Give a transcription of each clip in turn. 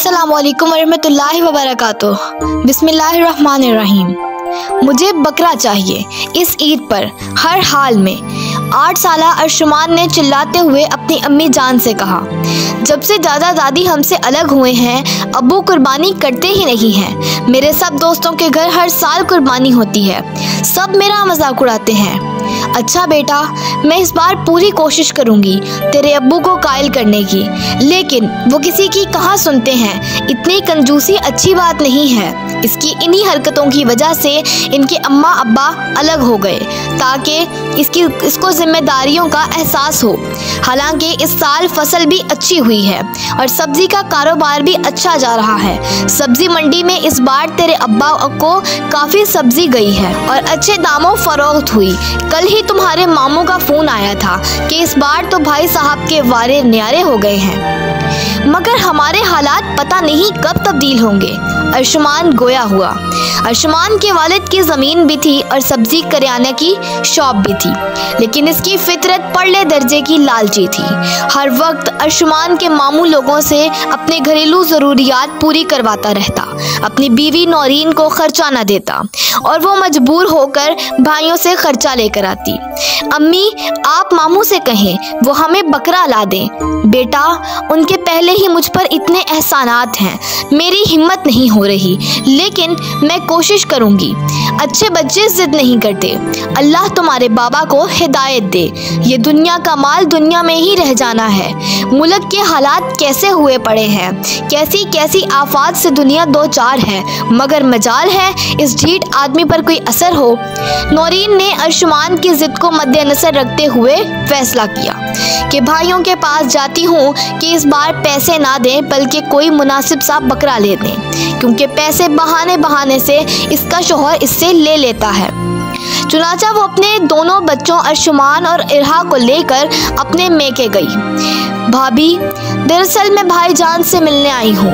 अस्सलामुअलैकुम वरहमतुल्लाहि वबरकातुह। बिस्मिल्लाहिर्रहमानिर्रहीम। मुझे बकरा चाहिए इस ईद पर हर हाल में। 8 साला अर्शुमान ने चिल्लाते हुए अपनी अम्मी जान से कहा। जब से दादा दादी हमसे अलग हुए हैं अब्बू कुर्बानी करते ही नहीं हैं। मेरे सब दोस्तों के घर हर साल कुर्बानी होती है, सब मेरा मजाक उड़ाते हैं। अच्छा बेटा, मैं इस बार पूरी कोशिश करूंगी तेरे अब्बू को कायल करने की, लेकिन वो किसी की कहाँ सुनते हैं। इतनी कंजूसी अच्छी बात नहीं है। इसकी इन्हीं हरकतों की वजह से इनके अम्मा अब्बा अलग हो गए ताकि इसको जिम्मेदारियों का एहसास हो। हालांकि इस साल फसल भी अच्छी हुई है और सब्जी का कारोबार भी अच्छा जा रहा है। सब्जी मंडी में इस बार तेरे अब्बा को काफ़ी सब्जी गई है और अच्छे दामों फरोख्त हुई। कल ही तुम्हारे मामू का फ़ोन आया था कि इस बार तो भाई साहब के वारे न्यारे हो गए हैं, मगर हमारे हालात पता नहीं कब तब्दील होंगे। अर्शुमान गोया हुआ। अर्शुमान के वालिद की ज़मीन भी थी और सब्जी करियाने की शॉप भी थी, लेकिन इसकी फितरत परले दर्जे की लालची थी। हर वक्त अर्शुमान के मामू लोगों से अपने घरेलू ज़रूरियात पूरी करवाता रहता, अपनी बीवी नौरीन को खर्चा न देता और वो मजबूर होकर भाइयों से खर्चा लेकर आती। अम्मी, आप मामू से कहें वो हमें बकरा ला दें। बेटा, उनके पहले ही मुझ पर इतने एहसानात हैं, मेरी हिम्मत नहीं हो रही, लेकिन मैं कोशिश करूंगी। अच्छे बच्चे जिद नहीं करते। अल्लाह तुम्हारे बाबा को हिदायत दे। ये दुनिया का माल दुनिया में ही रह जाना है। मुल्क के हालात कैसे हुए पड़े हैं, कैसी कैसी आफात से दुनिया दो चार है, मगर मजाल है इस ढीठ आदमी पर कोई असर हो। नौरीन ने अर्शुमान की जिद को मद्देनजर रखते हुए फैसला किया कि भाइयों के पास जाती हूँ कि इस बार पैसे ना दें बल्कि कोई मुनासिब सा बकरा ले दें, क्योंकि पैसे बहाने से इसका शौहर इससे ले लेता है। चुनाचा वो अपने दोनों बच्चों अर्शुमान और इरहा को लेकर अपने मेके गई। भाभी, दरअसल मैं भाईजान से मिलने आई हूँ।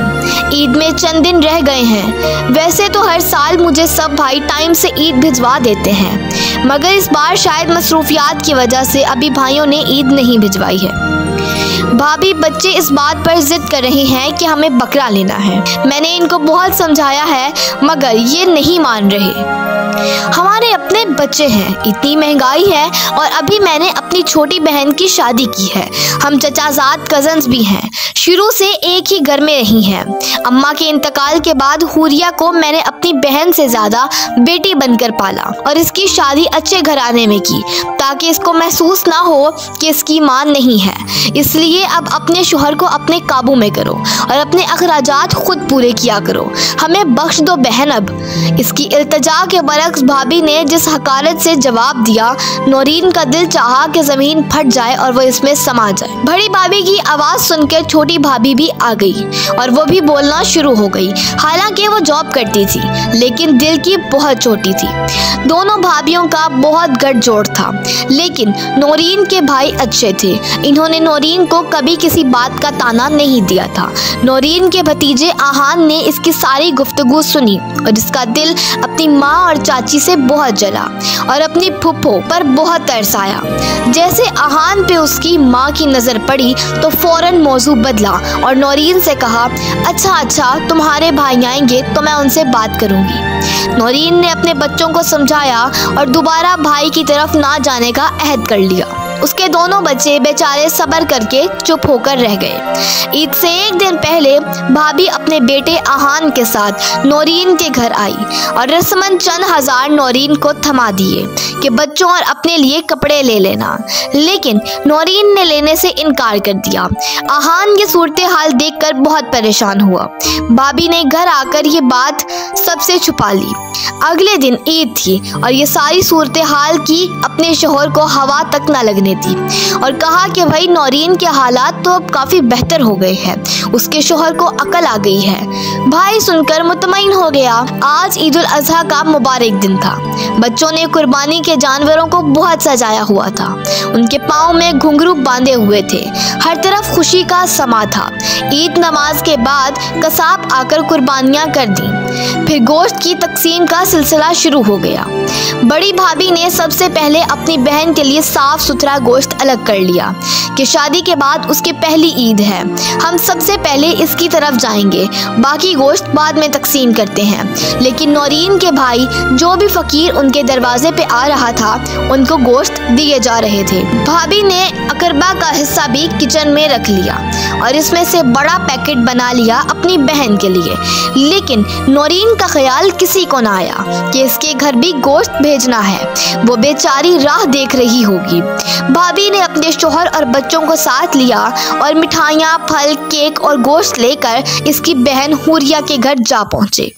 ईद में चंद दिन रह गए हैं। वैसे तो हर साल मुझे सब भाई टाइम से ईद भिजवा देते हैं, मगर इस बार शायद मसरूफियात की वजह से अभी भाइयों ने ईद नहीं भिजवाई है। भाभी, बच्चे इस बात पर जिद कर रहे हैं कि हमें बकरा लेना है। मैंने इनको बहुत समझाया है, मगर ये नहीं मान रहे। हमारे अपने बच्चे हैं, इतनी महंगाई है और अभी मैंने अपनी छोटी बहन की शादी की है। हम चचाजाद कजन्स भी हैं, शुरू से एक ही घर में रही हैं। अम्मा के इंतकाल के बाद हुरिया को मैंने अपनी बहन से ज़्यादा बेटी बनकर पाला और इसकी शादी अच्छे घराने में की ताकि इसको महसूस ना हो कि इसकी मां नहीं है। इसलिए अब अपने शोहर को अपने काबू में करो और अपने अखराजात खुद पूरे किया करो। हमें बख्श दो बहन। अब इसकी इल्तिजा के बरक्स भाभी ने जिस हकारत से जवाब दिया, नौरीन का दिल चाहा कि ज़मीन फट जाए और वो इसमें समा जाए। बड़ी भाभी की आवाज़ सुनकर छोटी भाभी भी आ गई और वो भी बोलना शुरू हो गई। हालांकि वो जॉब करती थी, लेकिन दिल की बहुत छोटी थी। दोनों भाभियों का बहुत गठजोड़ था, लेकिन नौरीन के भाई अच्छे थे। इन्होंने नौरीन को कभी किसी बात का ताना नहीं दिया था। नौरीन के भतीजे आहान ने इसकी सारी गुफ्तगू सुनी और इसका दिल अपनी माँ और चाची से बहुत जला और अपनी फुप्पो पर बहुत तरस आया। जैसे आहान पे उसकी माँ की नज़र पड़ी तो फौरन मौजू बदला और नौरीन से कहा, अच्छा तुम्हारे भाई आएंगे तो मैं उनसे बात करूँगी। नौरीन ने अपने बच्चों को समझाया और दोबारा भाई की तरफ ना जाने का अहद कर लिया। उसके दोनों बच्चे बेचारे सब्र करके चुप होकर रह गए। ईद से एक दिन पहले भाभी अपने बेटे आहान के साथ नौरीन के घर आई और रस्मन चंद हजार नौरीन को थमा दिए कि बच्चों और अपने लिए कपड़े ले लेना, लेकिन नौरीन ने लेने से इनकार कर दिया। आहान ये सूरत हाल देखकर बहुत परेशान हुआ। भाभी ने घर आकर ये बात सबसे छुपा ली। अगले दिन ईद थी और ये सारी सूरत हाल की अपने शोहर को हवा तक न लगने दी और कहा कि भाई नौरीन के हालात तो अब काफ़ी बेहतर हो गए हैं, उसके शोहर को अकल आ गई है। भाई सुनकर मुतमईन हो गया। आज ईद उल अज़हा का मुबारक दिन था। बच्चों ने कुर्बानी के जानवरों को बहुत सजाया हुआ था। उनके पाँव में घुंघरू बांधे हुए थे। हर तरफ खुशी का समा था। ईद नमाज के बाद कसाब आकर कुर्बानियाँ कर दी। फिर गोश्त की तकसीम का सिलसिला शुरू हो गया। बड़ी भाभी ने सबसे पहले अपनी बहन के लिए साफ सुथरा गोश्त अलग कर लिया कि शादी के बाद उसकी पहली ईद है, हम सबसे पहले इसकी तरफ जाएंगे, बाकी गोश्त बाद में तकसीम करते हैं। लेकिन नौरीन के भाई जो भी फकीर उनके दरवाजे पे आ रहा था उनको गोश्त दिए जा रहे थे। भाभी ने अकरबा का हिस्सा भी किचन में रख लिया और इसमें से बड़ा पैकेट बना लिया अपनी बहन के लिए। लेकिन नौरीन का ख्याल किसी को ना आया कि इसके घर भी गोश्त भेजना है। वो बेचारी राह देख रही होगी। भाभी ने अपने शोहर और बच्चों को साथ लिया और मिठाइयाँ, फल, केक और गोश्त लेकर इसकी बहन हुरिया के घर जा पहुँचे।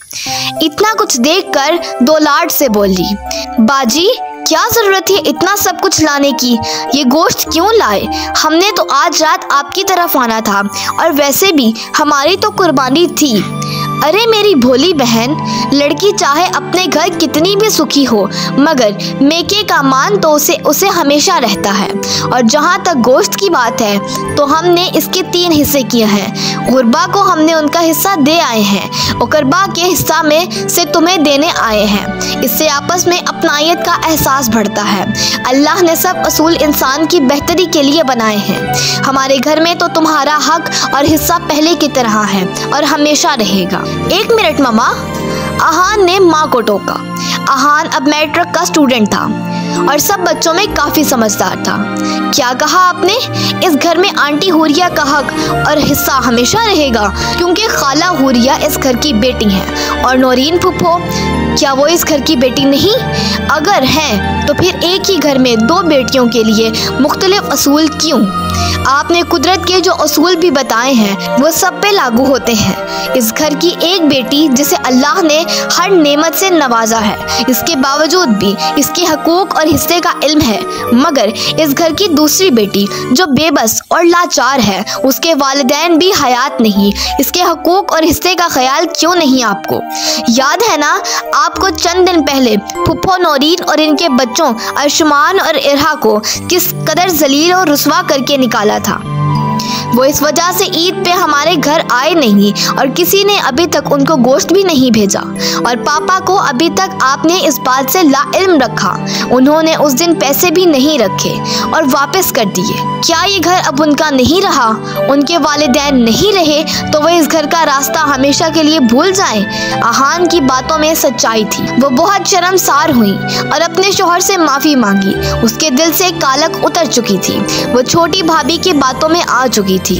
इतना कुछ देखकर दो लाड से बोली, बाजी क्या जरूरत है इतना सब कुछ लाने की, ये गोश्त क्यों लाए? हमने तो आज रात आपकी तरफ आना था और वैसे भी हमारी तो कुर्बानी थी। अरे मेरी भोली बहन, लड़की चाहे अपने घर कितनी भी सुखी हो मगर मेके का मान तो उसे हमेशा रहता है। और जहाँ तक गोश्त की बात है तो हमने इसके 3 हिस्से किए हैं। गुरबा को हमने उनका हिस्सा दे आए हैं, उकरबा के हिस्सा में से तुम्हें देने आए हैं। इससे आपस में अपनायत का एहसास बढ़ता है। अल्लाह ने सब असूल इंसान की बेहतरी के लिए बनाए हैं। हमारे घर में तो तुम्हारा हक और हिस्सा पहले की तरह है और हमेशा रहेगा। 1 मिनट मामा, आहान ने माँ को टोका। आहान अब मैट्रिक का स्टूडेंट था और सब बच्चों में काफी समझदार था। क्या कहा आपने? इस घर में आंटी हुरिया का हक और हिस्सा हमेशा रहेगा क्योंकि खाला हुरिया इस घर की बेटी है। और नौरीन फुप्पो, क्या वो इस घर की बेटी नहीं? अगर है तो फिर एक ही घर में 2 बेटियों के लिए मुख्तलिफ असूल क्यों? आपने कुदरत के जो असूल भी बताए हैं वो सब पे लागू होते हैं। इस घर की एक बेटी जिसे अल्लाह ने हर नेमत से नवाजा है, इसके बावजूद भी इसके हकूक और हिस्से का इल्म है, मगर इस घर की दूसरी बेटी जो बेबस और लाचार है, उसके वालिदैन भी हयात नहीं, इसके हकूक और हिस्से का ख्याल क्यों नहीं आपको? याद है ना आपको चंद दिन पहले फुप्पो नौरीन और इनके बच्चों अर्शमान और इरहा को किस कदर जलील और रुस्वा करके निकाला था। वो इस वजह से ईद पे हमारे घर आए नहीं और किसी ने अभी तक उनको गोश्त भी नहीं भेजा। और पापा को अभी तक आपने इस बात से लाइल्म रखा। उन्होंने उस दिन पैसे भी नहीं रखे और वापस कर दिए। क्या ये घर अब उनका नहीं रहा? उनके वालिदैन नहीं रहे तो वह इस घर का रास्ता हमेशा के लिए भूल जाएं? आहान की बातों में सच्चाई थी। वो बहुत शर्मसार हुई और अपने शोहर से माफी मांगी। उसके दिल से कालक उतर चुकी थी। वो छोटी भाभी की बातों में आ चुकी थी।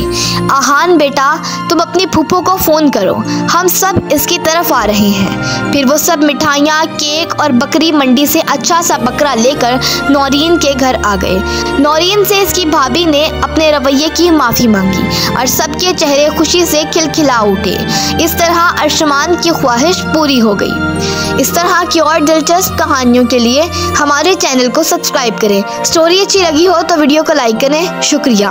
आहान बेटा, तुम अपनी फूफो को फोन करो, हम सब इसकी तरफ आ रहे हैं। फिर वो सब मिठाइयाँ, केक और बकरी मंडी से अच्छा सा बकरा लेकर नौरीन के घर आ गए। नौरीन से इसकी भाभी ने अपने रवैये की माफी मांगी और सबके चेहरे खुशी से खिलखिला उठे। इस तरह अर्शमान की ख्वाहिश पूरी हो गई। इस तरह की और दिलचस्प कहानियों के लिए हमारे चैनल को सब्सक्राइब करें। स्टोरी अच्छी लगी हो तो वीडियो को लाइक करें। शुक्रिया।